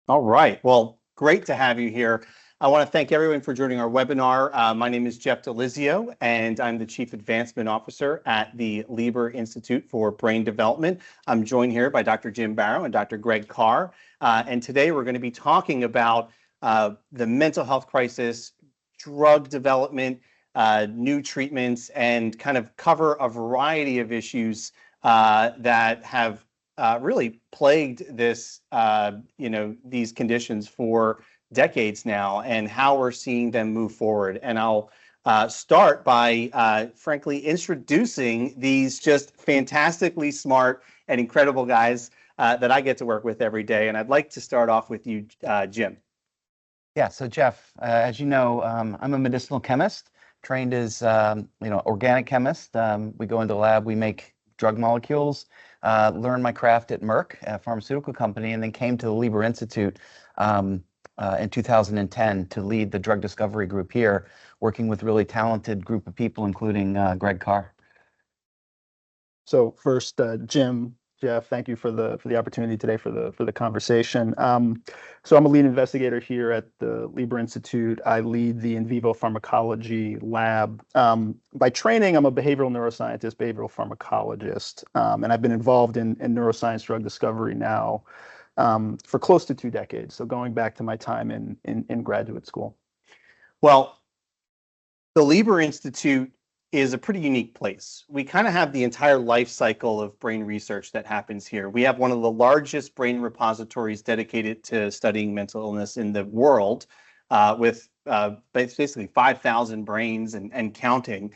All right. Well, great to have you here. I want to thank everyone for joining our webinar. My name is Jeff Delizio, and I'm the Chief Advancement Officer at the Lieber Institute for Brain Development. I'm joined here by Dr. Jim Barrow and Dr. Greg Carr. And today we're going to be talking about the mental health crisis, drug development, new treatments, and kind of cover a variety of issues that have really plagued this, these conditions for decades now, and how we're seeing them move forward. And I'll start by, frankly, introducing these just fantastically smart and incredible guys that I get to work with every day. And I'd like to start off with you, Jim. Yeah, so Jeff, as you know, I'm a medicinal chemist, trained as organic chemist. We go into the lab, we make drug molecules, learned my craft at Merck, a pharmaceutical company, and then came to the Lieber Institute in 2010 to lead the drug discovery group here, working with really talented group of people, including Greg Carr. So first, Jim, Jeff, thank you for the opportunity today for the conversation. So I'm a lead investigator here at the Lieber Institute. I lead the in vivo pharmacology lab. By training, I'm a behavioral neuroscientist, behavioral pharmacologist, and I've been involved in neuroscience drug discovery now for close to 2 decades. So going back to my time in graduate school. Well, the Lieber Institute is a pretty unique place. We kind of have the entire life cycle of brain research that happens here. We have one of the largest brain repositories dedicated to studying mental illness in the world, with basically 5,000 brains and counting.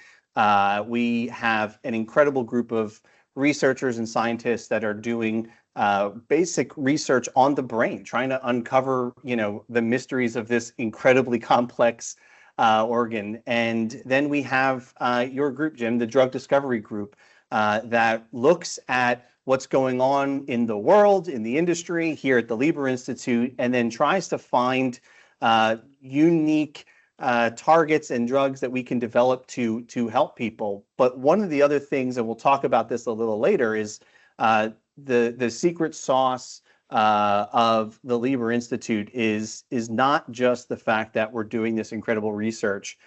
We have an incredible group of researchers and scientists that are doing basic research on the brain, trying to uncover, the mysteries of this incredibly complex organ. And then we have your group, Jim, the drug discovery group, that looks at what's going on in the world, in the industry, here at the Lieber Institute, and then tries to find unique targets and drugs that we can develop to help people. But one of the other things, and we'll talk about this a little later, is the secret sauce of the Lieber Institute is not just the fact that we're doing this incredible research.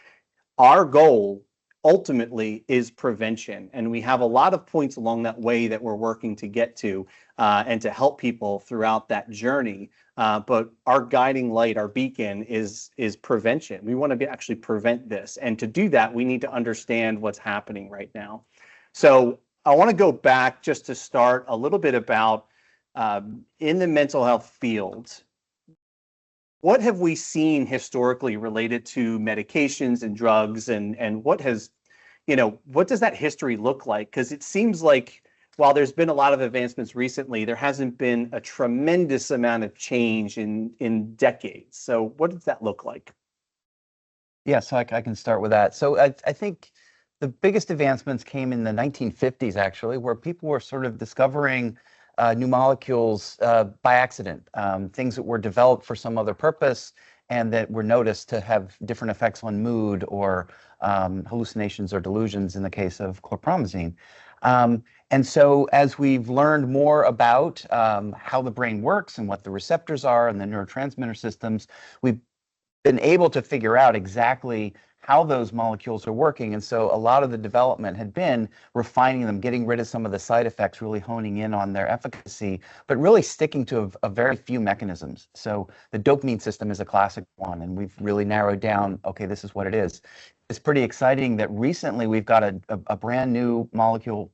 Our goal ultimately is prevention, and we have a lot of points along that way that we're working to get to and to help people throughout that journey. But our guiding light, our beacon, is prevention. We want to actually prevent this, and to do that, we need to understand what's happening right now. So I want to go back just to start a little bit about in the mental health field, what have we seen historically related to medications and drugs, and what has, what does that history look like? Because it seems like while there's been a lot of advancements recently, there hasn't been a tremendous amount of change in decades. So what does that look like? Yeah, so I can start with that. So I think the biggest advancements came in the 1950s, actually, where people were sort of discovering new molecules by accident, things that were developed for some other purpose and that were noticed to have different effects on mood or hallucinations or delusions in the case of chlorpromazine. And so as we've learned more about how the brain works and what the receptors are and the neurotransmitter systems, we've been able to figure out exactly how those molecules are working. And so a lot of the development had been refining them, getting rid of some of the side effects, really honing in on their efficacy, but really sticking to a very few mechanisms. So the dopamine system is a classic one, and we've really narrowed down, okay, this is what it is. It's pretty exciting that recently we've got a brand new molecule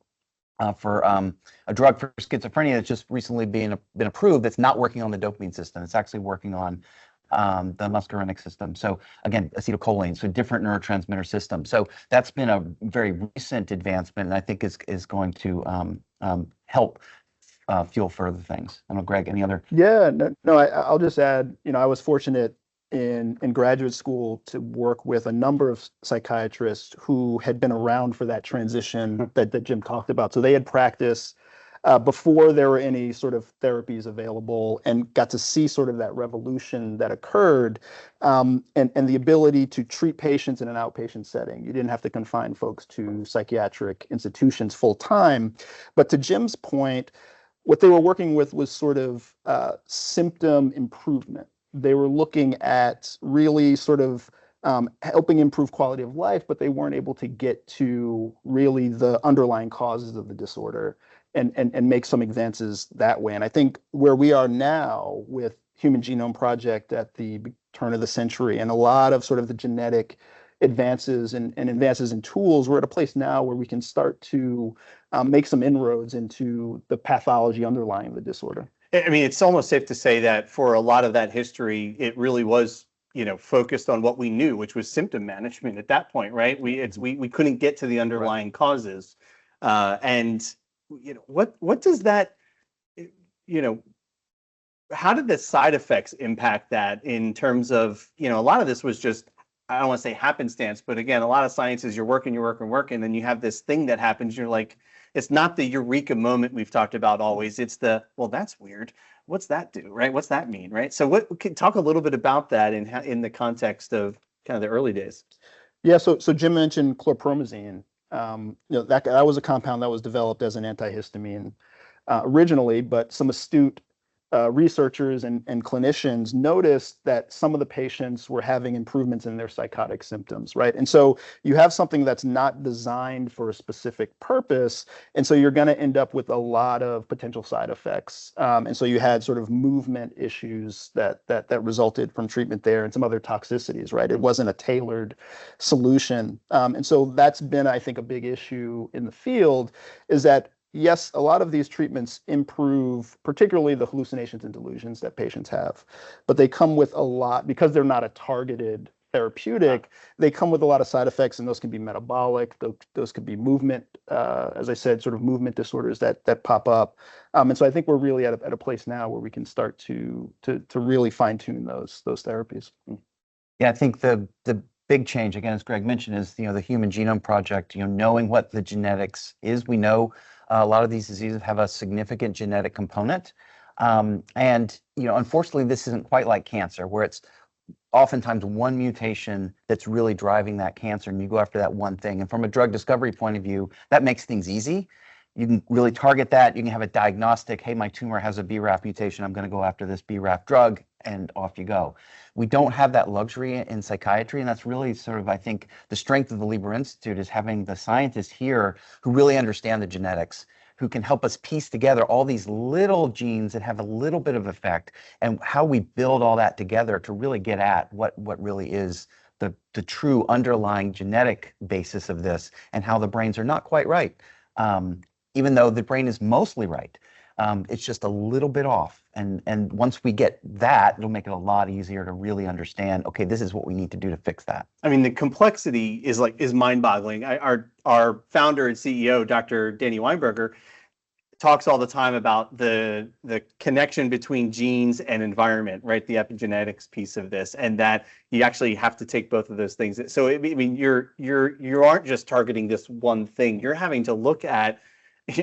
for a drug for schizophrenia that's just recently been approved that's not working on the dopamine system. It's actually working on the muscarinic system. So again, acetylcholine, so different neurotransmitter system. So that's been a very recent advancement, and I think is going to help fuel further things. I don't know, Greg, any other? Yeah, no, I'll just add, I was fortunate in graduate school to work with a number of psychiatrists who had been around for that transition that Jim talked about. So they had practiced before there were any sort of therapies available, and got to see sort of that revolution that occurred, and the ability to treat patients in an outpatient setting. You didn't have to confine folks to psychiatric institutions full time. But to Jim's point, what they were working with was sort of symptom improvement. They were looking at really sort of helping improve quality of life, but they weren't able to get to really the underlying causes of the disorder and make some advances that way. And I think where we are now with Human Genome Project at the turn of the century and a lot of sort of the genetic advances and advances in tools, we're at a place now where we can start to make some inroads into the pathology underlying the disorder. I mean, it's almost safe to say that for a lot of that history, it really was, focused on what we knew, which was symptom management at that point, right? We couldn't get to the underlying causes, and what does that, you know, how did the side effects impact that in terms of, a lot of this was just, I don't want to say happenstance, but again, a lot of science is you're working, and then you have this thing that happens. You're like, it's not the eureka moment we've talked about always. It's the, well, that's weird. What's that do, right? What's that mean, right? So what can talk a little bit about that in the context of kind of the early days? Yeah, so Jim mentioned chlorpromazine. That was a compound that was developed as an antihistamine originally, but some astute researchers and clinicians noticed that some of the patients were having improvements in their psychotic symptoms, right? And so you have something that's not designed for a specific purpose, and so you're going to end up with a lot of potential side effects. And so you had sort of movement issues that resulted from treatment there, and some other toxicities, right? It wasn't a tailored solution, and so that's been, I think, a big issue in the field, is that yes, a lot of these treatments improve, particularly the hallucinations and delusions that patients have, but they come with a lot, because they're not a targeted therapeutic, they come with a lot of side effects, and those can be metabolic, those could be movement, as I said, sort of movement disorders that pop up. And so I think we're really at a place now where we can start to really fine tune those therapies. Yeah, I think the big change, again, as Greg mentioned, is the Human Genome Project. Knowing what the genetics is, we know a lot of these diseases have a significant genetic component, and unfortunately, this isn't quite like cancer, where it's oftentimes one mutation that's really driving that cancer, and you go after that one thing. And from a drug discovery point of view, that makes things easy. You can really target that. You can have a diagnostic. Hey, my tumor has a BRAF mutation. I'm going to go after this BRAF drug, and off you go. We don't have that luxury in psychiatry, and that's really sort of, I think, the strength of the Lieber Institute, is having the scientists here who really understand the genetics, who can help us piece together all these little genes that have a little bit of effect, and how we build all that together to really get at what really is the true underlying genetic basis of this, and how the brains are not quite right. Even though the brain is mostly right. It's just a little bit off. And once we get that, it'll make it a lot easier to really understand, okay, this is what we need to do to fix that. I mean, the complexity is mind-boggling. Our founder and CEO, Dr. Danny Weinberger, talks all the time about the connection between genes and environment, right? The epigenetics piece of this, and that you actually have to take both of those things. So I mean, you aren't just targeting this one thing. You're having to look at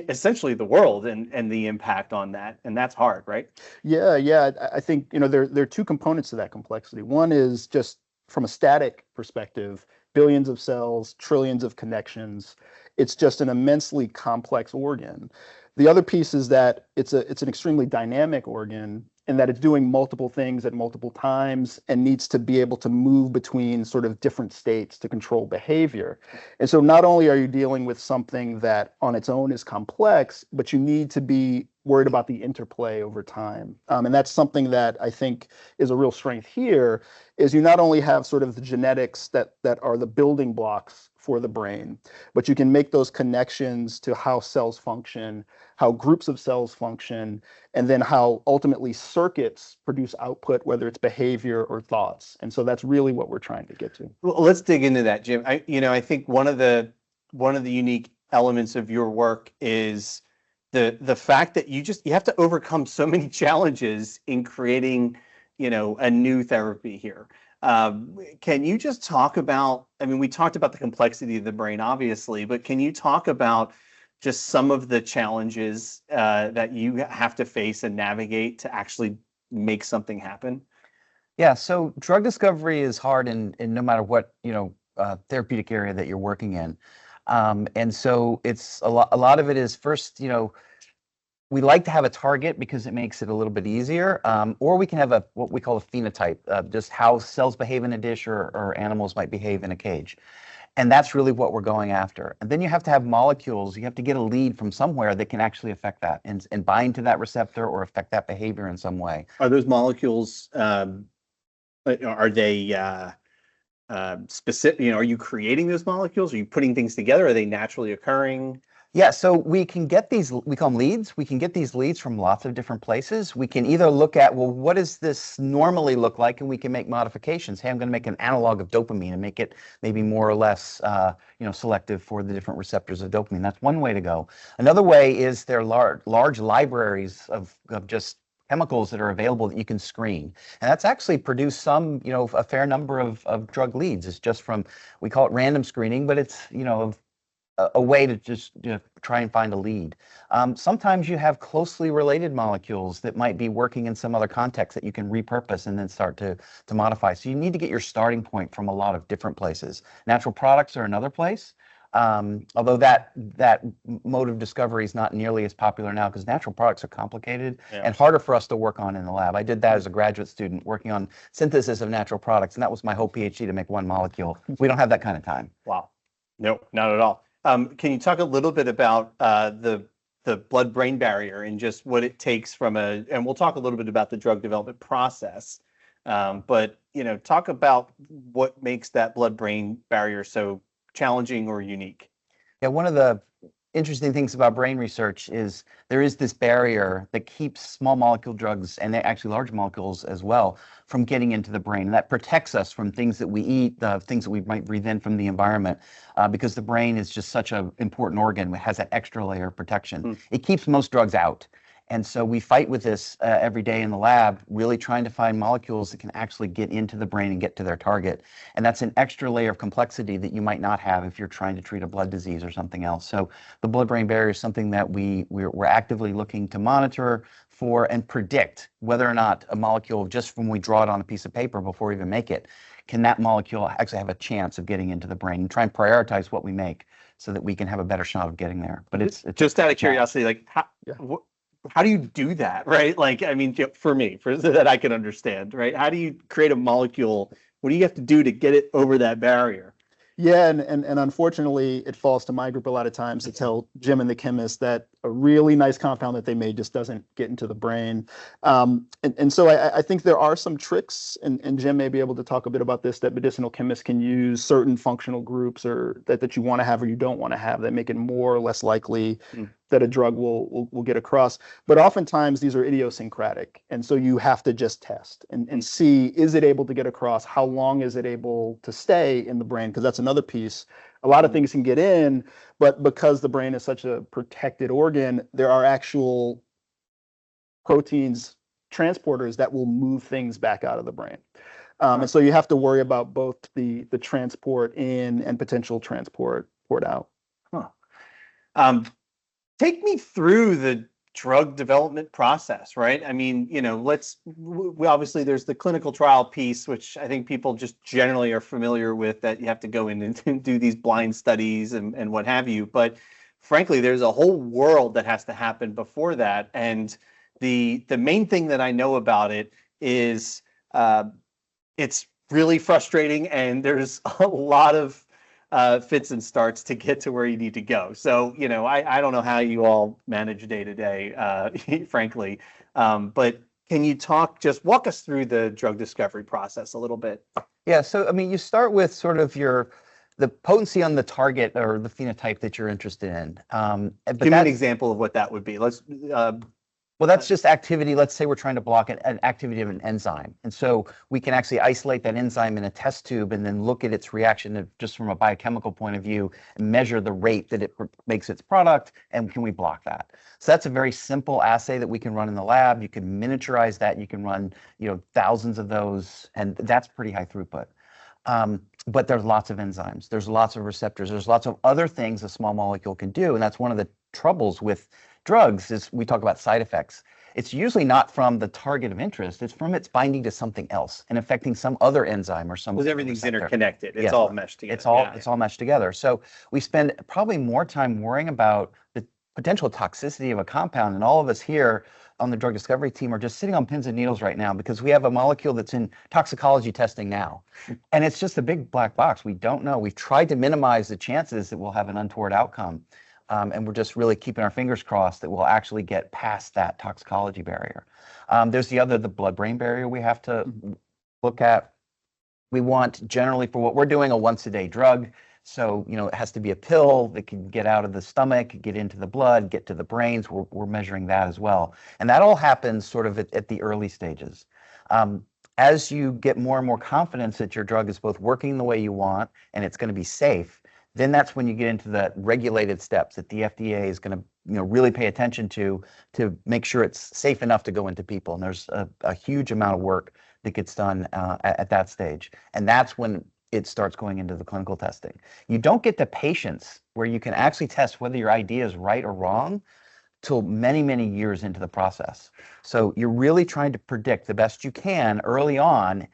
essentially the world and the impact on that, and that's hard, right? Yeah. I think there are two components to that complexity. One is just from a static perspective, billions of cells, trillions of connections. It's just an immensely complex organ. The other piece is that it's an extremely dynamic organ, in that it's doing multiple things at multiple times and needs to be able to move between sort of different states to control behavior. And so not only are you dealing with something that on its own is complex, but you need to be worried about the interplay over time. And that's something that I think is a real strength here, is you not only have sort of the genetics that are the building blocks for the brain, but you can make those connections to how cells function, how groups of cells function, and then how ultimately circuits produce output, whether it's behavior or thoughts. And so that's really what we're trying to get to. Well, let's dig into that, Jim. I think one of the unique elements of your work is the fact that you have to overcome so many challenges in creating, a new therapy here. Can you just talk about, I mean, we talked about the complexity of the brain, obviously, but can you talk about just some of the challenges that you have to face and navigate to actually make something happen? Yeah, so drug discovery is hard in no matter what, therapeutic area that you're working in. And so it's a lot of it is first, We like to have a target because it makes it a little bit easier, or we can have what we call a phenotype, just how cells behave in a dish or animals might behave in a cage. And that's really what we're going after. And then you have to have molecules. You have to get a lead from somewhere that can actually affect that and bind to that receptor or affect that behavior in some way. Are those molecules, are they specific? Are you creating those molecules? Are you putting things together? Are they naturally occurring? Yeah, so we can get these, we call them leads. We can get these leads from lots of different places. We can either look at, well, what does this normally look like? And we can make modifications. Hey, I'm going to make an analog of dopamine and make it maybe more or less, selective for the different receptors of dopamine. That's one way to go. Another way is there are large libraries of just chemicals that are available that you can screen. And that's actually produced some, a fair number of drug leads. It's just from, we call it random screening, but it's, a way to just try and find a lead. Sometimes you have closely related molecules that might be working in some other context that you can repurpose and then start to modify. So you need to get your starting point from a lot of different places. Natural products are another place. Although that mode of discovery is not nearly as popular now because natural products are complicated and harder for us to work on in the lab. I did that as a graduate student working on synthesis of natural products, and that was my whole PhD, to make one molecule. We don't have that kind of time. Wow. No, not at all. Can you talk a little bit about the blood-brain barrier and just what it takes and we'll talk a little bit about the drug development process, but talk about what makes that blood-brain barrier so challenging or unique. Yeah, one of the interesting things about brain research is there is this barrier that keeps small molecule drugs, and actually large molecules as well, from getting into the brain. And that protects us from things that we eat, the things that we might breathe in from the environment, because the brain is just such an important organ. It has that extra layer of protection. It keeps most drugs out. And so we fight with this every day in the lab, really trying to find molecules that can actually get into the brain and get to their target. And that's an extra layer of complexity that you might not have if you're trying to treat a blood disease or something else. So the blood-brain barrier is something that we're actively looking to monitor for and predict whether or not a molecule, just from when we draw it on a piece of paper before we even make it, can that molecule actually have a chance of getting into the brain, and try and prioritize what we make so that we can have a better shot of getting there. But it's just out of curiosity, like how do you do that, right? Like, I mean, for me, so that I can understand, right? How do you create a molecule? What do you have to do to get it over that barrier? Yeah, and unfortunately, it falls to my group a lot of times to tell Jim and the chemist that a really nice compound that they made just doesn't get into the brain. And so I think there are some tricks, and Jim may be able to talk a bit about this, that medicinal chemists can use certain functional groups or that you want to have or you don't want to have that make it more or less likely that a drug will get across. But oftentimes these are idiosyncratic. And so you have to just test and see, is it able to get across? How long is it able to stay in the brain? Because that's another piece. A lot of things can get in, but because the brain is such a protected organ, there are actual proteins, transporters that will move things back out of the brain. And so you have to worry about both the transport in and potential transport out. Take me through the drug development process, right? I mean, we obviously there's the clinical trial piece, which I think people just generally are familiar with, that you have to go in and do these blind studies and what have you. But frankly, there's a whole world that has to happen before that. And the main thing that I know about it is it's really frustrating, and there's a lot of fits and starts to get to where you need to go. So, I don't know how you all manage day to day, frankly. But can you just walk us through the drug discovery process a little bit? Yeah. So, I mean, you start with sort of the potency on the target or the phenotype that you're interested in. But give me an example of what that would be. Well, that's just activity. Let's say we're trying to block an activity of an enzyme. And so we can actually isolate that enzyme in a test tube and then look at its reaction just from a biochemical point of view and measure the rate that it makes its product, and can we block that? So that's a very simple assay that we can run in the lab. You can miniaturize that. You can run, thousands of those, and that's pretty high throughput. But there's lots of enzymes. There's lots of receptors. There's lots of other things a small molecule can do, and that's one of the troubles with drugs is we talk about side effects. It's usually not from the target of interest. It's from its binding to something else and affecting some other enzyme or some. Because everything's interconnected. It's all meshed together. It's all meshed together. So we spend probably more time worrying about the potential toxicity of a compound. And all of us here on the drug discovery team are just sitting on pins and needles right now because we have a molecule that's in toxicology testing now. And it's just a big black box. We don't know. We've tried to minimize the chances that we'll have an untoward outcome. And we're just really keeping our fingers crossed that we'll actually get past that toxicology barrier. There's the blood-brain barrier we have to look at. We want, generally, for what we're doing, a once-a-day drug. So, it has to be a pill that can get out of the stomach, get into the blood, get to the brains. We're measuring that as well. And that all happens sort of at the early stages. As you get more and more confidence that your drug is both working the way you want and it's going to be safe, then that's when you get into the regulated steps that the FDA is going to really pay attention to make sure it's safe enough to go into people. And there's a huge amount of work that gets done at that stage. And that's when it starts going into the clinical testing. You don't get to patients where you can actually test whether your idea is right or wrong till many, many years into the process. So you're really trying to predict the best you can early on.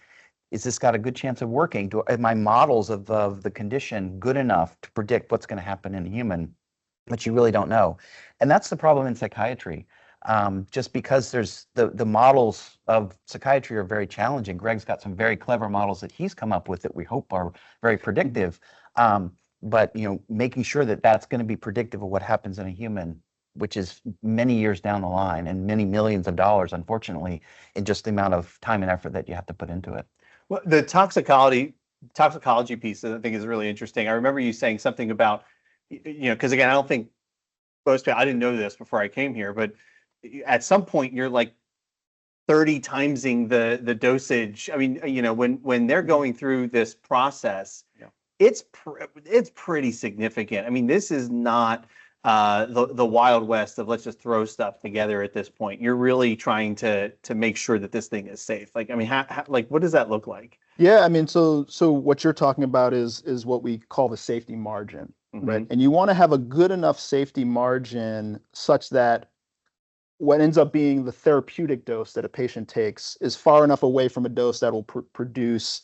Is this got a good chance of working? Are my models of the condition good enough to predict what's going to happen in a human? But you really don't know. And that's the problem in psychiatry. Just because there's the models of psychiatry are very challenging. Greg's got some very clever models that he's come up with that we hope are very predictive. But making sure that that's going to be predictive of what happens in a human, which is many years down the line and many millions of dollars, unfortunately, in just the amount of time and effort that you have to put into it. Well, the toxicology piece, I think, is really interesting. I remember you saying something about, because again, I don't think most people, I didn't know this before I came here, but at some point you're like 30 timesing the dosage. I mean, when they're going through this process, it's pretty significant. I mean, this is not the Wild West of let's just throw stuff together at this point. You're really trying to make sure that this thing is safe. Like, I mean, what does that look like? Yeah, I mean, so what you're talking about is what we call the safety margin, right? And you want to have a good enough safety margin such that what ends up being the therapeutic dose that a patient takes is far enough away from a dose that will produce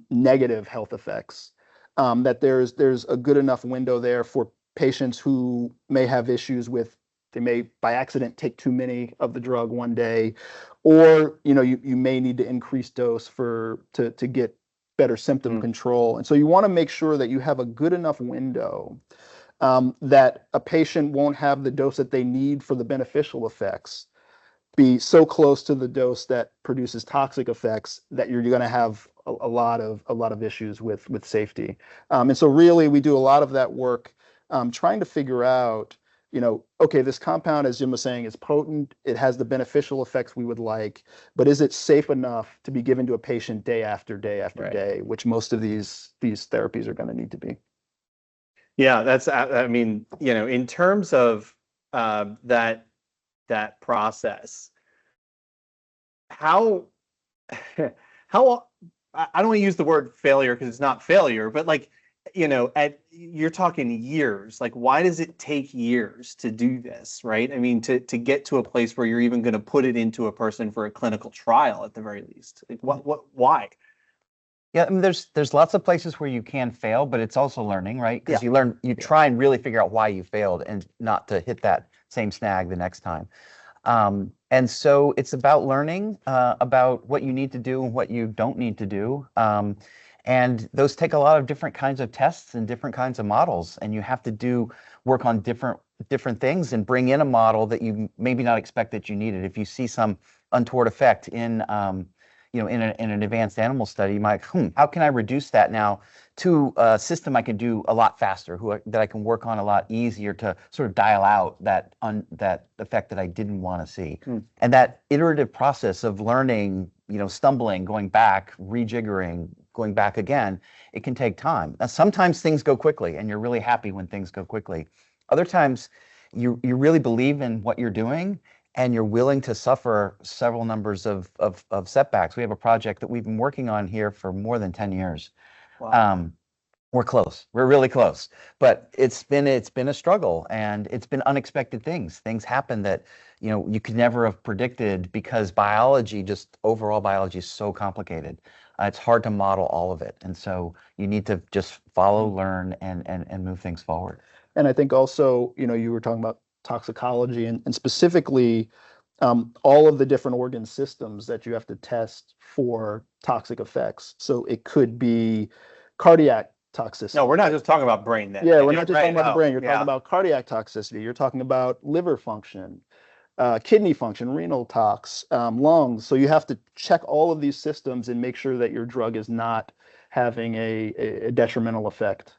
negative health effects. That there's a good enough window there for patients who may have issues with, they may by accident take too many of the drug one day, or you may need to increase dose to get better symptom control. And so you want to make sure that you have a good enough window that a patient won't have the dose that they need for the beneficial effects be so close to the dose that produces toxic effects that you're going to have a lot of issues with safety. And so really we do a lot of that work trying to figure out, okay, this compound, as Jim was saying, is potent. It has the beneficial effects we would like, but is it safe enough to be given to a patient day after day after day, which most of these therapies are going to need to be. Yeah, that's, I mean, in terms of that process, how I don't want to use the word failure because it's not failure, but like, you're talking years. Like, why does it take years to do this, right? I mean, to get to a place where you're even going to put it into a person for a clinical trial at the very least. Like, why? Yeah, I mean, there's lots of places where you can fail, but it's also learning, right? Because you try and really figure out why you failed and not to hit that same snag the next time. And so it's about learning about what you need to do and what you don't need to do. And those take a lot of different kinds of tests and different kinds of models. And you have to work on different things and bring in a model that you maybe not expect that you needed. If you see some untoward effect in an advanced animal study, you might, how can I reduce that now to a system I can do a lot faster, that I can work on a lot easier to sort of dial out that effect that I didn't want to see. And that iterative process of learning, stumbling, going back, rejiggering, going back again, it can take time. Now, sometimes things go quickly and you're really happy when things go quickly. Other times you really believe in what you're doing and you're willing to suffer several numbers of setbacks. We have a project that we've been working on here for more than 10 years. Wow. We're close. We're really close. But it's been a struggle, and it's been unexpected things. Things happen that you could never have predicted because overall biology is so complicated. It's hard to model all of it. And so you need to just follow, learn, and move things forward. And I think also, you were talking about toxicology and specifically all of the different organ systems that you have to test for toxic effects. So it could be cardiac toxicity. No, we're not just talking about brain then. Yeah, we're not just Right. talking about the Oh, brain. You're yeah. talking about cardiac toxicity. You're talking about liver function, kidney function, renal tox, lungs. So you have to check all of these systems and make sure that your drug is not having a detrimental effect.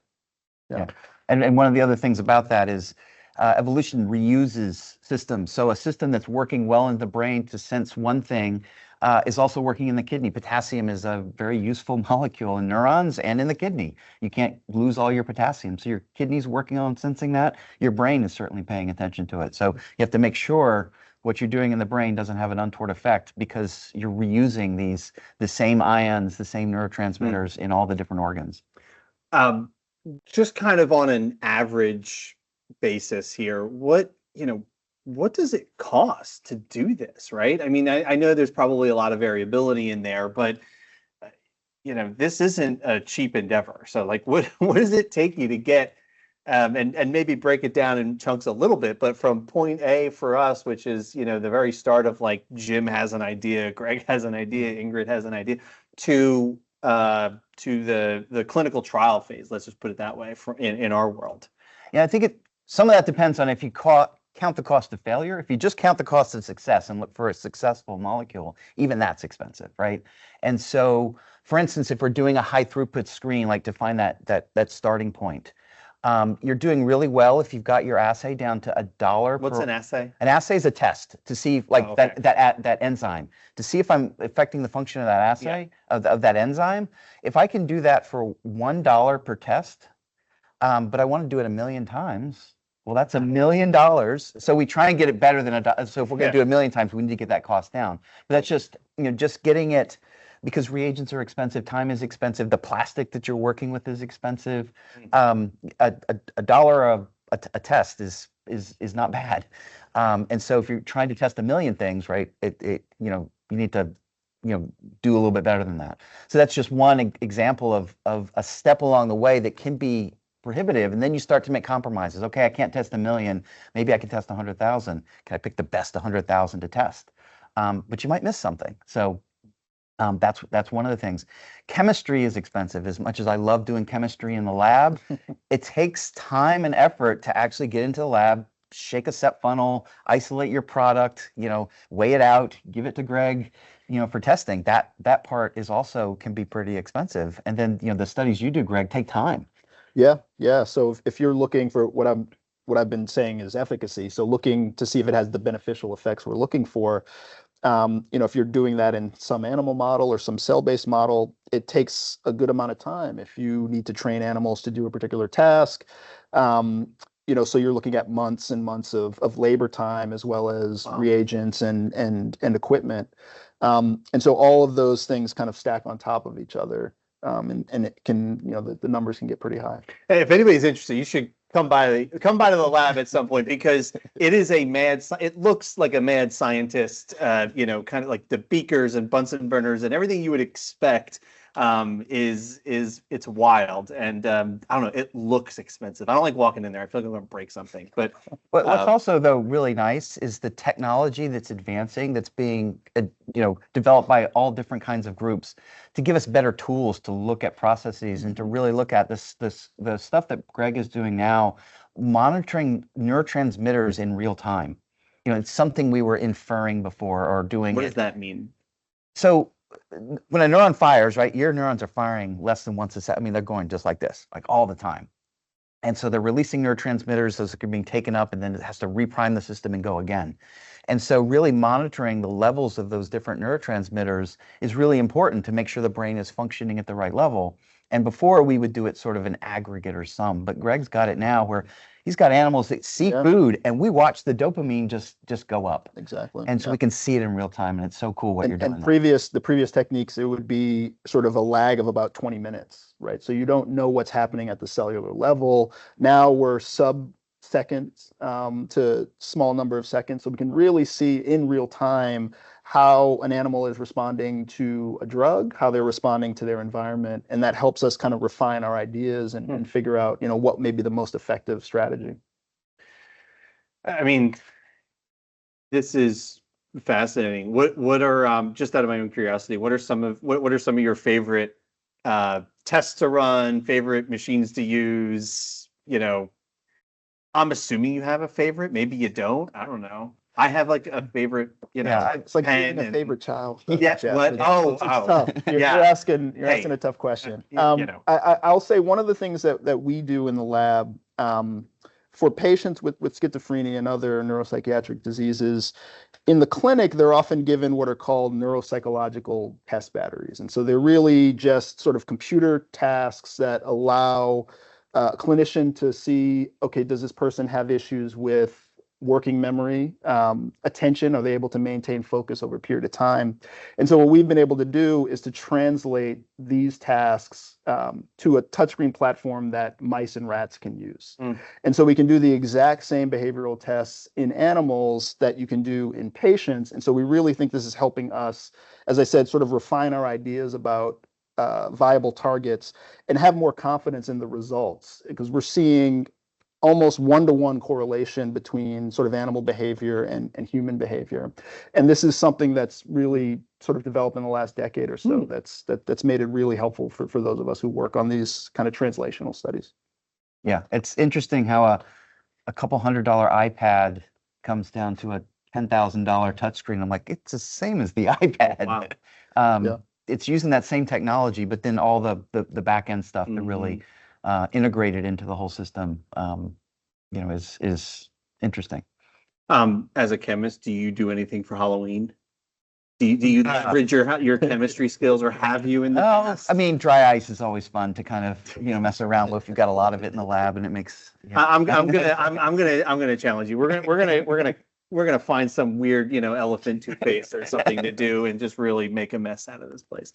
Yeah. And one of the other things about that is evolution reuses systems. So a system that's working well in the brain to sense one thing is also working in the kidney. Potassium is a very useful molecule in neurons and in the kidney. You can't lose all your potassium. So your kidney's working on sensing that. Your brain is certainly paying attention to it. So you have to make sure what you're doing in the brain doesn't have an untoward effect because you're reusing the same ions, the same neurotransmitters in all the different organs. Just kind of on an average basis here, what does it cost to do this, right? I mean, I know there's probably a lot of variability in there, but this isn't a cheap endeavor. So like, what does it take you to get, and maybe break it down in chunks a little bit, but from point A for us, which is, the very start of like Jim has an idea, Greg has an idea, Ingrid has an idea, to the clinical trial phase. Let's just put it that way in our world. Yeah, I think some of that depends on if you count the cost of failure. If you just count the cost of success and look for a successful molecule, even that's expensive, right? And so, for instance, if we're doing a high throughput screen, like to find that starting point, you're doing really well if you've got your assay down to $1. What's an assay? An assay is a test to see that enzyme, to see if I'm affecting the function of that assay, of that enzyme. If I can do that for $1 per test, but I want to do it 1 million times, well, that's $1 million. So we try and get it better than $1. So if we're going to do 1 million times, we need to get that cost down. But that's just, just getting it, because reagents are expensive, time is expensive, the plastic that you're working with is expensive. A dollar a test is not bad. And so if you're trying to test 1 million things, right, you need to do a little bit better than that. So that's just one example of a step along the way that can be prohibitive, and then you start to make compromises. Okay, I can't test 1 million. Maybe I can test 100,000. Can I pick the best 100,000 to test? But you might miss something. So that's one of the things. Chemistry is expensive. As much as I love doing chemistry in the lab, it takes time and effort to actually get into the lab, shake a set funnel, isolate your product, weigh it out, give it to Greg, for testing. That part is also can be pretty expensive. And then the studies you do, Greg, take time. Yeah. So if you're looking for what I've been saying is efficacy, so looking to see if it has the beneficial effects we're looking for, if you're doing that in some animal model or some cell-based model, it takes a good amount of time. If you need to train animals to do a particular task, so you're looking at months and months of labor time as well as reagents and equipment. And so all of those things kind of stack on top of each other. And it can, the numbers can get pretty high. Hey, if anybody's interested, you should come by to the lab at some point, because it is it looks like a mad scientist, kind of like the beakers and Bunsen burners and everything you would expect. It's wild, and I don't know, it looks expensive. I don't like walking in there. I feel like I'm going to break something. But what's also though really nice is the technology that's advancing, that's being developed by all different kinds of groups to give us better tools to look at processes and to really look at the stuff that Greg is doing now, monitoring neurotransmitters in real time. It's something we were inferring before or doing. What does that mean? So when a neuron fires, right, your neurons are firing less than once a second. I mean, they're going just like this, like all the time. And so they're releasing neurotransmitters, those are being taken up, and then it has to reprime the system and go again. And so really monitoring the levels of those different neurotransmitters is really important to make sure the brain is functioning at the right level. And before we would do it sort of an aggregate or sum, but Greg's got it now where he's got animals that see food and we watch the dopamine just go up. Exactly. And so we can see it in real time, and it's so cool what you're doing. And the previous techniques, it would be sort of a lag of about 20 minutes, right? So you don't know what's happening at the cellular level. Now we're sub-seconds to small number of seconds. So we can really see in real time how an animal is responding to a drug, how they're responding to their environment, and that helps us kind of refine our ideas and figure out, what may be the most effective strategy. I mean, this is fascinating. What are just out of my own curiosity, what are some of your favorite tests to run, favorite machines to use? I'm assuming you have a favorite. Maybe you don't. I don't know. I have like a favorite, Yeah, It's like pen being a and favorite child. yeah. Jeff. What? It's tough. You're Yeah. asking Hey, a tough question. I'll say one of the things that we do in the lab for patients with schizophrenia and other neuropsychiatric diseases, in the clinic, they're often given what are called neuropsychological test batteries. And so they're really just sort of computer tasks that allow a clinician to see, okay, does this person have issues with working memory, attention? Are they able to maintain focus over a period of time? And so what we've been able to do is to translate these tasks to a touchscreen platform that mice and rats can use. Mm. And so we can do the exact same behavioral tests in animals that you can do in patients. And so we really think this is helping us, as I said, sort of refine our ideas about viable targets and have more confidence in the results, because we're seeing almost one-to-one correlation between sort of animal behavior and human behavior. And this is something that's really sort of developed in the last decade or so that's made it really helpful for those of us who work on these kind of translational studies. Yeah, it's interesting how a couple $100 iPad comes down to a $10,000 touchscreen. I'm like, it's the same as the iPad. Wow. Yeah. It's using that same technology, but then all the back end stuff to really integrate it into the whole system, is interesting. As a chemist, do you do anything for Halloween? Do you leverage your chemistry skills, or have you in the past? I mean, dry ice is always fun to kind of mess around with. You've got a lot of it in the lab, and it makes. Yeah. I'm gonna challenge you. We're gonna find some weird, elephant toothpaste or something to do and just really make a mess out of this place.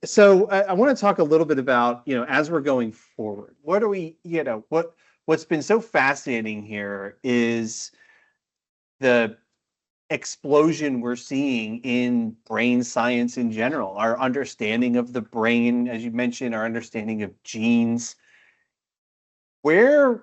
So I want to talk a little bit about, as we're going forward, what are we, what's been so fascinating here is the explosion we're seeing in brain science in general, our understanding of the brain, as you mentioned, our understanding of genes. Where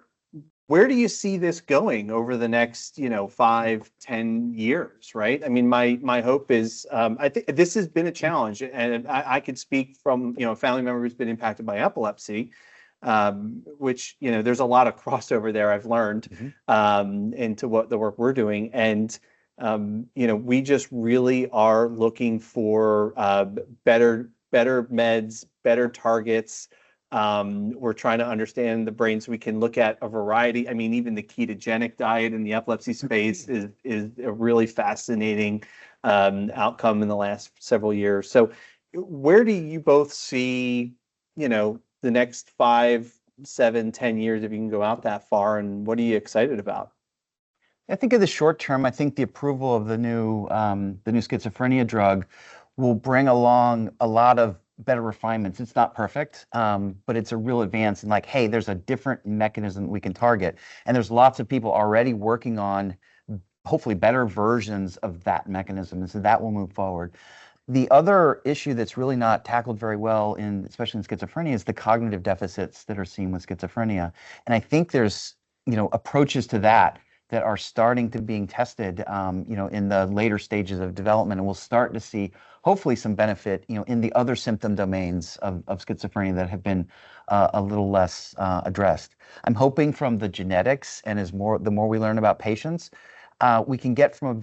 do you see this going over the next, 5-10 years, right? I mean, my hope is, I think this has been a challenge, and I could speak from, a family member who's been impacted by epilepsy, which, there's a lot of crossover there, I've learned, into what the work we're doing. And, we just really are looking for better meds, better targets. We're trying to understand the brain so we can look at a variety. I mean, even the ketogenic diet in the epilepsy space is a really fascinating outcome in the last several years. So where do you both see, the next 5, 7, 10 years, if you can go out that far, and what are you excited about? I think in the short term, I think the approval of the new schizophrenia drug will bring along a lot of better refinements. It's not perfect, but it's a real advance in like, hey, there's a different mechanism we can target. And there's lots of people already working on hopefully better versions of that mechanism. And so that will move forward. The other issue that's really not tackled very well especially in schizophrenia, is the cognitive deficits that are seen with schizophrenia. And I think there's, approaches to that are starting to being tested, in the later stages of development, and we'll start to see hopefully some benefit, in the other symptom domains of schizophrenia that have been a little less addressed. I'm hoping from the genetics, and the more we learn about patients, we can get from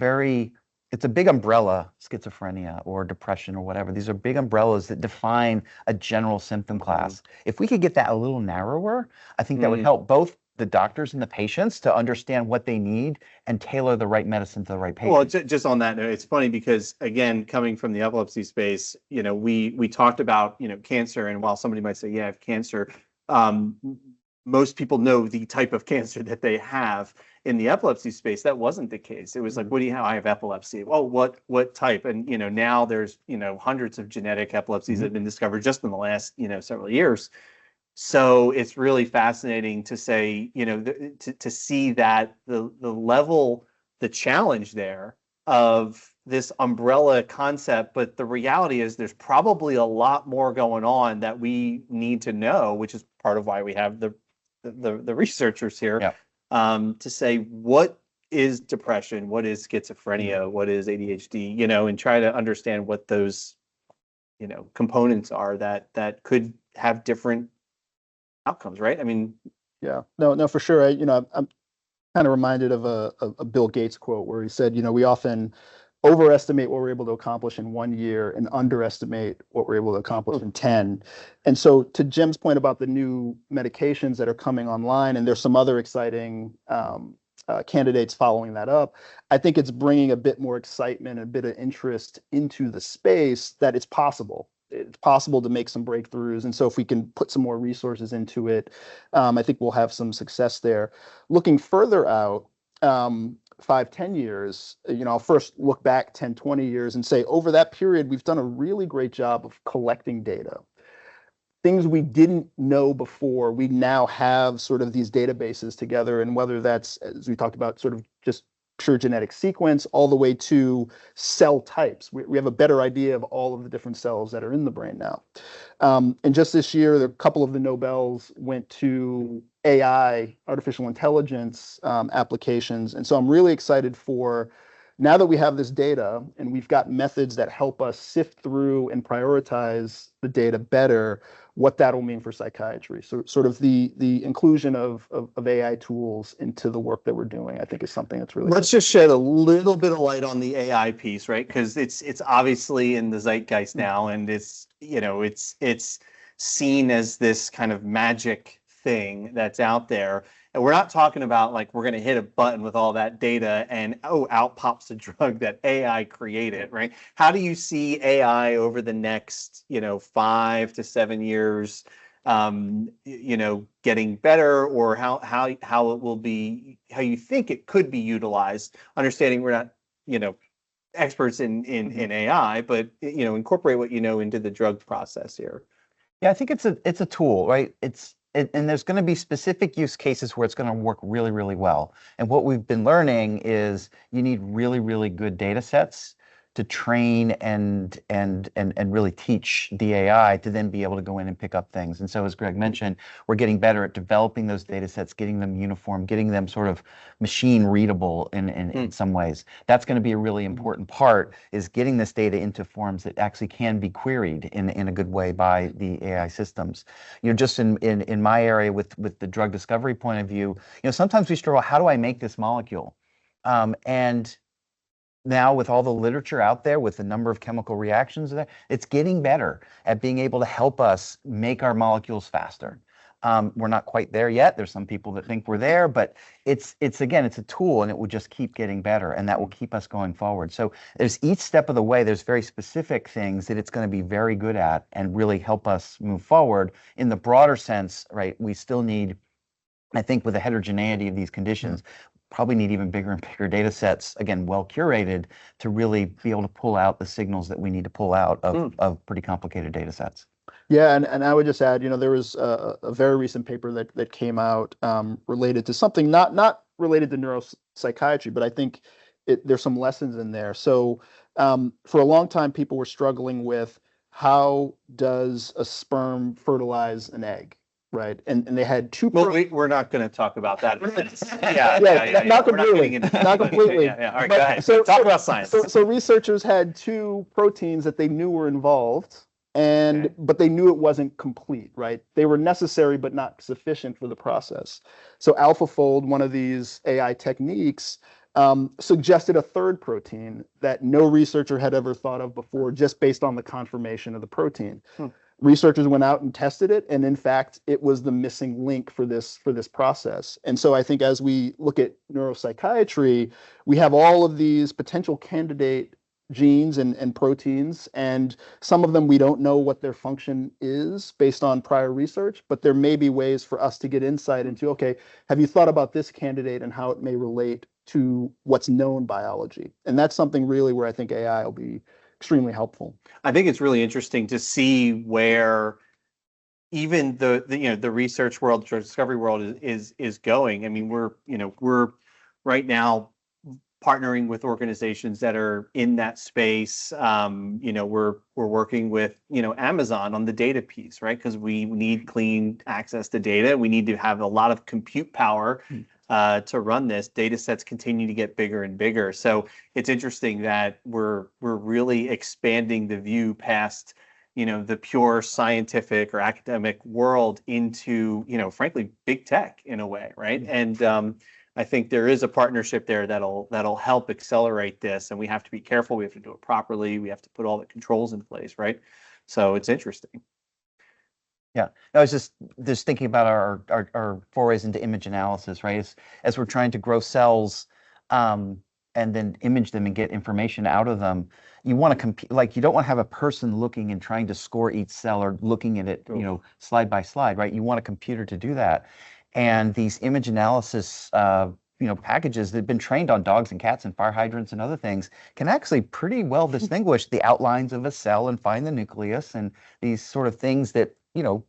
it's a big umbrella, schizophrenia or depression or whatever. These are big umbrellas that define a general symptom class. If we could get that a little narrower, I think that would help both the doctors and the patients to understand what they need and tailor the right medicine to the right patient. Well, just on that note, it's funny because, again, coming from the epilepsy space, we talked about, cancer, and while somebody might say, yeah, I have cancer, most people know the type of cancer that they have. In the epilepsy space, that wasn't the case. It was like, what do you have? I have epilepsy. Well, what type? And, now there's, hundreds of genetic epilepsies that have been discovered just in the last, several years. So it's really fascinating to say, to see that the level, the challenge there of this umbrella concept, but the reality is there's probably a lot more going on that we need to know, which is part of why we have the researchers here. Yeah. to say what is depression, what is schizophrenia, what is ADHD, and try to understand what those, components are that could have different outcomes, right? I mean, Yeah, no, for sure. I'm kind of reminded of a Bill Gates quote where he said, we often overestimate what we're able to accomplish in 1 year and underestimate what we're able to accomplish in 10. And so to Jim's point about the new medications that are coming online, and there's some other exciting candidates following that up, I think it's bringing a bit more excitement, a bit of interest into the space that it's possible. It's possible to make some breakthroughs. And so if we can put some more resources into it, I think we'll have some success there. Looking further out, 5, 10 years, I'll first look back 10, 20 years and say over that period, we've done a really great job of collecting data. Things we didn't know before, we now have sort of these databases together, and whether that's, as we talked about, sort of just pure genetic sequence all the way to cell types. We have a better idea of all of the different cells that are in the brain now. And just this year, a couple of the Nobels went to AI, artificial intelligence applications. And so I'm really excited for now that we have this data and we've got methods that help us sift through and prioritize the data better, what that'll mean for psychiatry. So sort of the inclusion of AI tools into the work that we're doing, I think is something that's really let's just shed a little bit of light on the AI piece, right? Because it's obviously in the zeitgeist now, and it's seen as this kind of magic thing that's out there. And we're not talking about like we're going to hit a button with all that data and out pops a drug that AI created, right? How do you see AI over the next 5 to 7 years, getting better, or how it will be, how you think it could be utilized? Understanding we're not experts in AI, but incorporate what into the drug process here. Yeah, I think it's a tool, right? And there's going to be specific use cases where it's going to work really, really well. And what we've been learning is you need really, really good data sets to train and really teach the AI to then be able to go in and pick up things. And so, as Greg mentioned, we're getting better at developing those data sets, getting them uniform, getting them sort of machine readable in some ways. That's going to be a really important part, is getting this data into forms that actually can be queried in a good way by the AI systems. Just in my area with the drug discovery point of view, sometimes we struggle, how do I make this molecule? And now with all the literature out there, with the number of chemical reactions there, it's getting better at being able to help us make our molecules faster. We're not quite there yet. There's some people that think we're there, but it's again, it's a tool, and it will just keep getting better, and that will keep us going forward. So there's each step of the way, there's very specific things that it's going to be very good at and really help us move forward. In the broader sense, right, we still need, I think, with the heterogeneity of these conditions, probably need even bigger and bigger data sets, again, well curated, to really be able to pull out the signals that we need to pull out of pretty complicated data sets. Yeah, and I would just add, there was a very recent paper that came out related to something not related to neuropsychiatry, but I think there's some lessons in there. So for a long time, people were struggling with, how does a sperm fertilize an egg? Right, and they had two. Well, we're not going to talk about that. Not completely. Not completely. Yeah. All right, go ahead. Talk about science. So researchers had two proteins that they knew were involved, but they knew it wasn't complete. Right, they were necessary but not sufficient for the process. So AlphaFold, one of these AI techniques, suggested a third protein that no researcher had ever thought of before, just based on the conformation of the protein. Researchers went out and tested it, and in fact, it was the missing link for this process. And so I think as we look at neuropsychiatry, we have all of these potential candidate genes and proteins, and some of them we don't know what their function is based on prior research, but there may be ways for us to get insight into, okay, have you thought about this candidate and how it may relate to what's known biology? And that's something really where I think AI will be extremely helpful. I think it's really interesting to see where even the research world, drug discovery world is going. I mean, we're right now partnering with organizations that are in that space. We're working with Amazon on the data piece, right? Because we need clean access to data. We need to have a lot of compute power to run this. Data sets continue to get bigger and bigger. So it's interesting that we're really expanding the view past, the pure scientific or academic world into, frankly, big tech in a way, right? And I think there is a partnership there that'll help accelerate this, and we have to be careful. We have to do it properly. We have to put all the controls in place, right? So it's interesting. Yeah, I was just thinking about our forays into image analysis, right? As we're trying to grow cells, and then image them and get information out of them, you want to compete. Like, you don't want to have a person looking and trying to score each cell or looking at it, slide by slide, right? You want a computer to do that, and these image analysis, packages that have been trained on dogs and cats and fire hydrants and other things can actually pretty well distinguish the outlines of a cell and find the nucleus and these sort of things that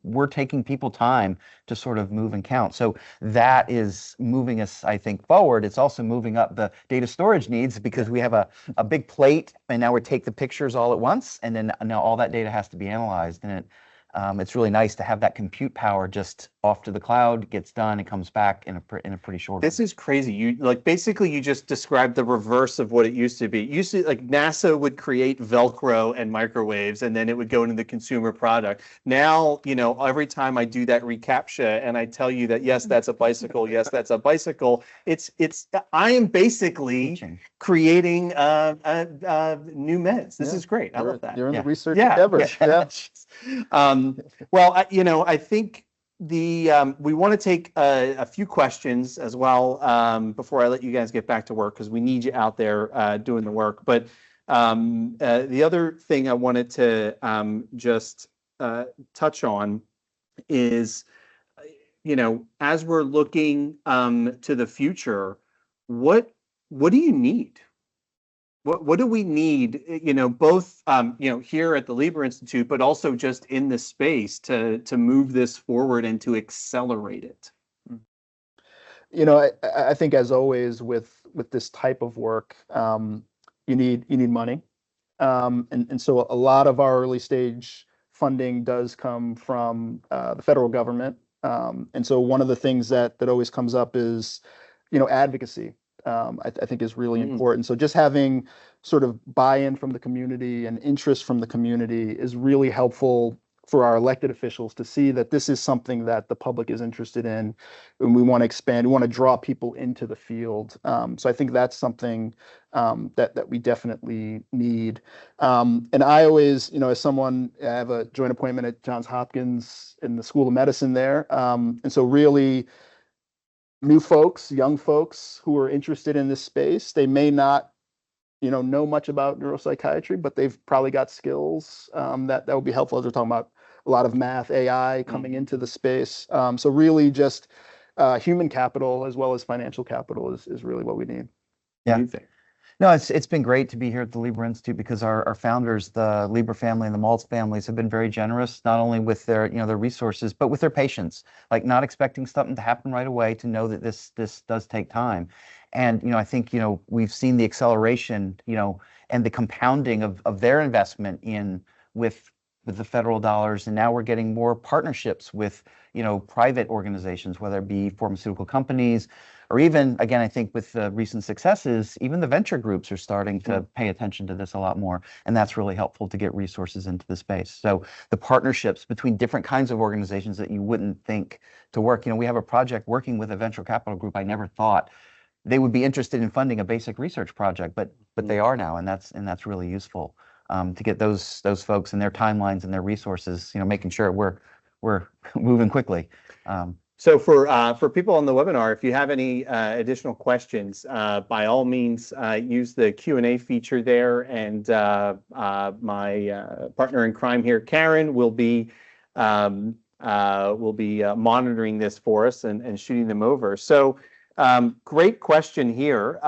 we're taking people time to sort of move and count. So that is moving us, I think, forward. It's also moving up the data storage needs because we have a big plate, and now we take the pictures all at once, and then now all that data has to be analyzed. And it's really nice to have that compute power just off to the cloud, gets done, and comes back in a pretty short. This is crazy. You just described the reverse of what it used to be. It used to, like, NASA would create Velcro and microwaves, and then it would go into the consumer product. Now, every time I do that reCAPTCHA and I tell you that, yes, that's a bicycle, yes, that's a bicycle, I am basically creating new meds. This is great. I love that. You're in the research endeavors. Well, I think we want to take a few questions as well before I let you guys get back to work, because we need you out there doing the work. But the other thing I wanted to just touch on is, as we're looking to the future, what do you need? What do we need, both, here at the Lieber Institute, but also just in the space to move this forward and to accelerate it? I think, as always with this type of work, you need money. And so a lot of our early stage funding does come from the federal government. And so one of the things that always comes up is, advocacy. I think is really important. So just having sort of buy-in from the community and interest from the community is really helpful for our elected officials to see that this is something that the public is interested in, and we want to expand. We want to draw people into the field. So I think that's something that we definitely need. And I always, as someone, I have a joint appointment at Johns Hopkins in the School of Medicine there, and so really, new folks, young folks who are interested in this space, they may not, know much about neuropsychiatry, but they've probably got skills that will be helpful as we're talking about a lot of math, AI coming into the space. So really just human capital as well as financial capital is really what we need. Yeah. What do you think? No, it's been great to be here at the Lieber Institute because our founders, the Lieber family and the Maltz families, have been very generous, not only with their their resources, but with their patience. Like, not expecting something to happen right away, to know that this does take time. And I think we've seen the acceleration and the compounding of their investment with the federal dollars, and now we're getting more partnerships with private organizations, whether it be pharmaceutical companies, or even, again, I think with the recent successes, even the venture groups are starting to pay attention to this a lot more, and that's really helpful to get resources into the space. So the partnerships between different kinds of organizations that you wouldn't think to work. We have a project working with a venture capital group. I never thought they would be interested in funding a basic research project, but they are now, and that's really useful to get those folks and their timelines and their resources, making sure we're moving quickly. So for people on the webinar, if you have any additional questions, by all means, use the Q&A feature there, and my partner in crime here, Karen, will be monitoring this for us and shooting them over. So great question here.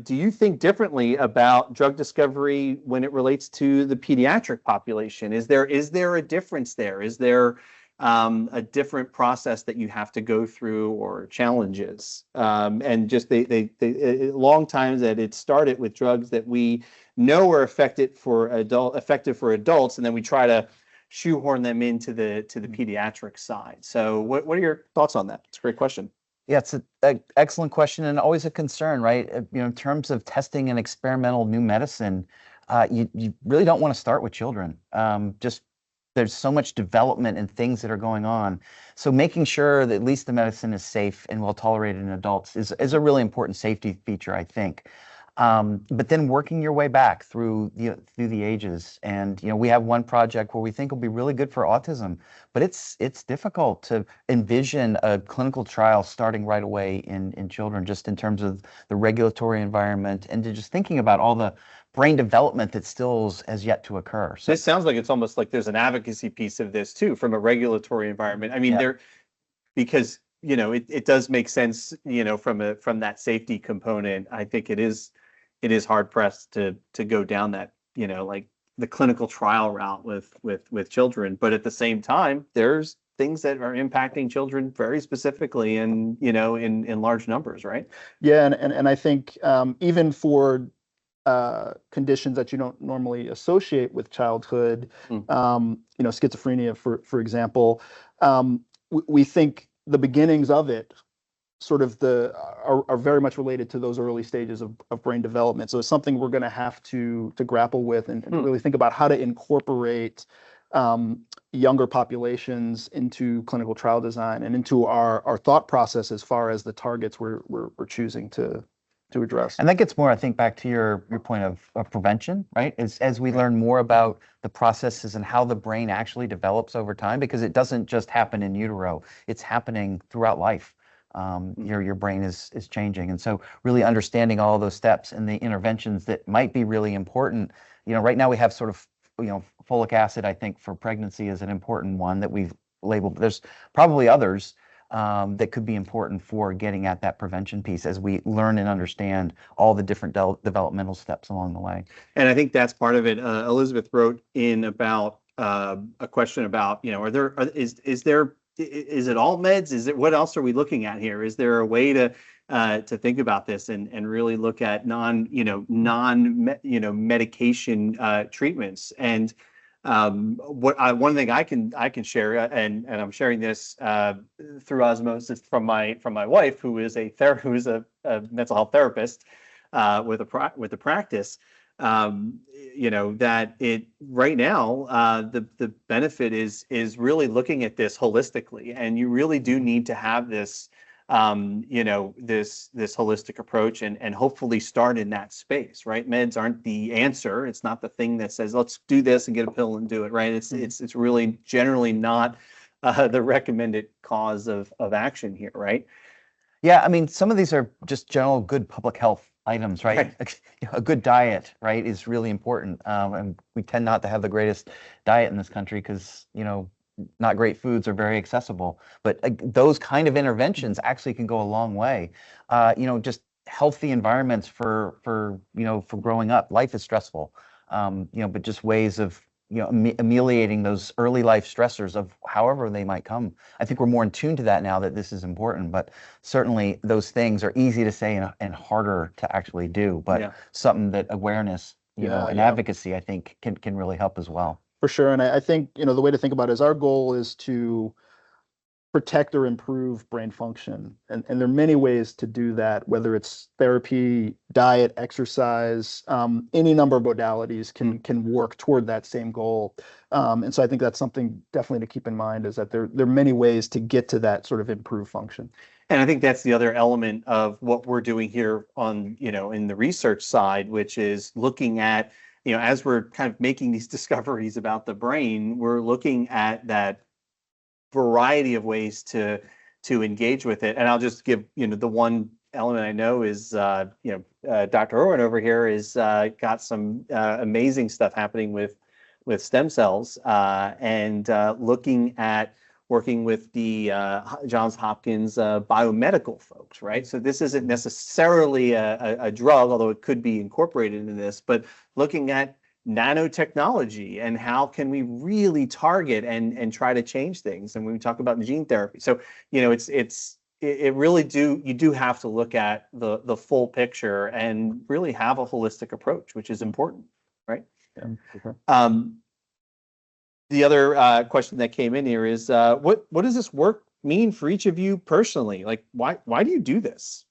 Do you think differently about drug discovery when it relates to the pediatric population? Is there a difference there? Is there a different process that you have to go through, or challenges? And just long times that it started with drugs that we know are effective for adults, and then we try to shoehorn them into the pediatric side. So what are your thoughts on that? It's a great question. Yeah, it's a excellent question and always a concern, right? In terms of testing and experimental new medicine, you really don't want to start with children. Just there's so much development and things that are going on. So making sure that at least the medicine is safe and well tolerated in adults is a really important safety feature, I think. But then working your way back through the ages, and we have one project where we think will be really good for autism, but it's difficult to envision a clinical trial starting right away in children, just in terms of the regulatory environment and to just thinking about all the brain development that still has yet to occur. So This sounds like it's almost like there's an advocacy piece of this too, from a regulatory environment. I mean, yeah. because it does make sense, from that safety component. I think it is hard pressed to go down that, like the clinical trial route with children. But at the same time, there's things that are impacting children very specifically and in large numbers, right? Yeah, and I think even for conditions that you don't normally associate with childhood, Mm. Schizophrenia, for example, we think the beginnings of it sort of are very much related to those early stages of brain development. So it's something we're going to have to grapple with and really think about how to incorporate younger populations into clinical trial design and into our thought process as far as the targets we're choosing to address. And that gets more, I think, back to your point of prevention, right? As we learn more about the processes and how the brain actually develops over time, because it doesn't just happen in utero, it's happening throughout life. Your brain is changing. And so really understanding all those steps and the interventions that might be really important. Right now we have sort of, folic acid, I think, for pregnancy is an important one that we've labeled. There's probably others that could be important for getting at that prevention piece as we learn and understand all the different developmental steps along the way. And I think that's part of it. Elizabeth wrote in about a question about, is it all meds? What else are we looking at here? Is there a way to think about this and really look at non medication treatments? And one thing I can share, and I'm sharing this through osmosis from my wife, who is a mental health therapist with a practice. That it right now the benefit is really looking at this holistically, and you really do need to have this this holistic approach and hopefully start in that space, right? Meds aren't the answer. It's not the thing that says let's do this and get a pill and do it, right? It's really generally not the recommended cause of action here, right? Yeah, I mean, some of these are just general good public health items, right? A good diet, right, is really important. And we tend not to have the greatest diet in this country because, not great foods are very accessible. But those kind of interventions actually can go a long way. Just healthy environments for growing up. Life is stressful, but just ways of ameliorating those early life stressors of however they might come. I think we're more in tune to that now that this is important, but certainly those things are easy to say and harder to actually do, but something that awareness, and advocacy, I think can really help as well. For sure. And I think, the way to think about it is our goal is to protect or improve brain function. And there are many ways to do that, whether it's therapy, diet, exercise, any number of modalities can work toward that same goal. And so I think that's something definitely to keep in mind, is that there are many ways to get to that sort of improved function. And I think that's the other element of what we're doing here on, in the research side, which is looking at, as we're kind of making these discoveries about the brain, we're looking at that variety of ways to engage with it. And I'll just give, the one element I know is, Dr. Irwin over here is got some amazing stuff happening with stem cells and looking at working with the Johns Hopkins biomedical folks, right? So this isn't necessarily a drug, although it could be incorporated into this, but looking at nanotechnology and how can we really target and try to change things. And when we talk about gene therapy, so it really you do have to look at the full picture and really have a holistic approach, which is important, right? Yeah, for sure. The other question that came in here is what does this work mean for each of you personally? Like, why do you do this?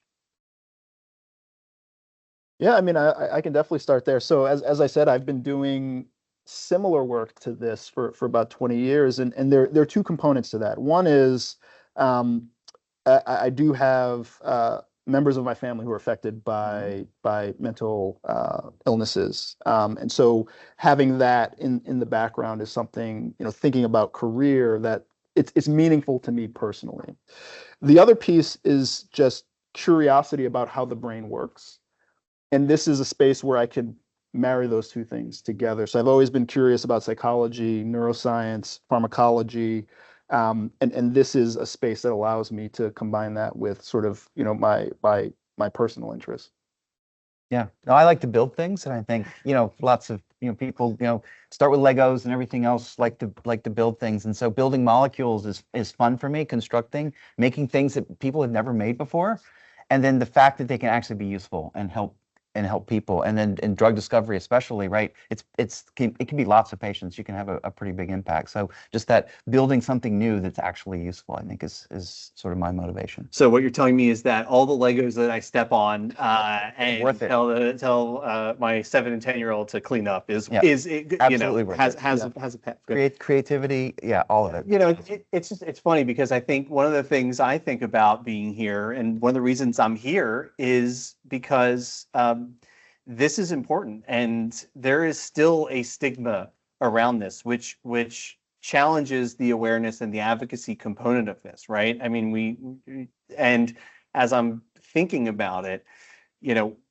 Yeah, I mean, I can definitely start there. So as I said, I've been doing similar work to this for about 20 years, and there are two components to that. One is um, I do have members of my family who are affected by mental illnesses, and so having that in the background is something, thinking about career, that it's meaningful to me personally. The other piece is just curiosity about how the brain works, and this is a space where I can marry those two things together. So I've always been curious about psychology, neuroscience, pharmacology, and this is a space that allows me to combine that with sort of, my personal interests. Yeah, no, I like to build things, and I think, lots of, people, start with Legos and everything else, like to build things. And so building molecules is fun for me, constructing, making things that people have never made before. And then the fact that they can actually be useful and help people. And then in drug discovery especially, right? It can be lots of patients. You can have a pretty big impact. So just that building something new that's actually useful, I think is sort of my motivation. So what you're telling me is that all the Legos that I step on and Worth it. tell my 7 and 10-year-old to clean up Absolutely worth it. has a good. Creativity, yeah, all of it. It's funny because I think one of the things I think about being here, and one of the reasons I'm here, is because this is important, and there is still a stigma around this, which challenges the awareness and the advocacy component of this, right? I mean, and as I'm thinking about it,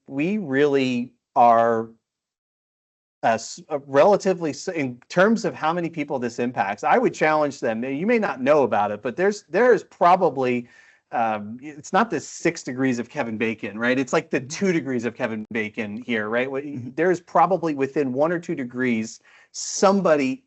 we really are relatively, in terms of how many people this impacts. I would challenge them. You may not know about it, but there is probably it's not the 6 degrees of Kevin Bacon, right? It's like the 2 degrees of Kevin Bacon here, right? There's probably within 1 or 2 degrees somebody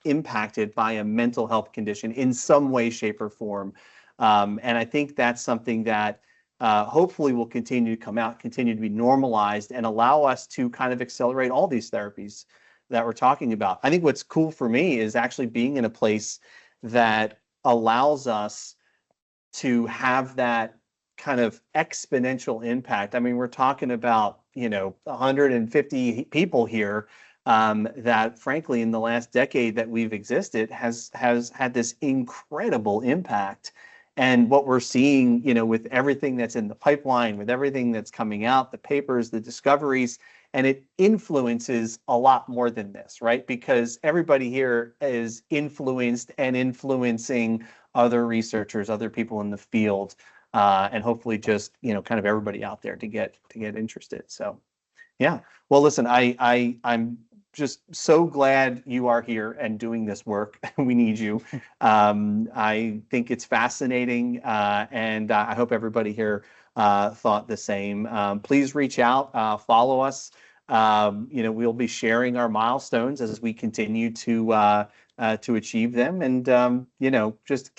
impacted by a mental health condition in some way, shape, or form. And I think that's something that hopefully will continue to come out, continue to be normalized, and allow us to kind of accelerate all these therapies that we're talking about. I think what's cool for me is actually being in a place that allows us to have that kind of exponential impact. I mean, we're talking about, 150 people here that frankly, in the last decade that we've existed has had this incredible impact. And what we're seeing, with everything that's in the pipeline, with everything that's coming out, the papers, the discoveries, and it influences a lot more than this, right? Because everybody here is influenced and influencing other researchers, other people in the field, and hopefully just, kind of everybody out there to get interested. So, yeah. Well, listen, I'm just so glad you are here and doing this work. We need you. I think it's fascinating, and I hope everybody here thought the same. Please reach out, follow us. We'll be sharing our milestones as we continue to achieve them, and just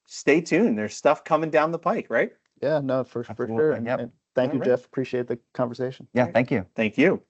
stay tuned. There's stuff coming down the pike, right? Yeah, no, for Absolutely. sure. Yep. And thank you, All right. Jeff. Appreciate the conversation. Yeah, thank you. Thank you.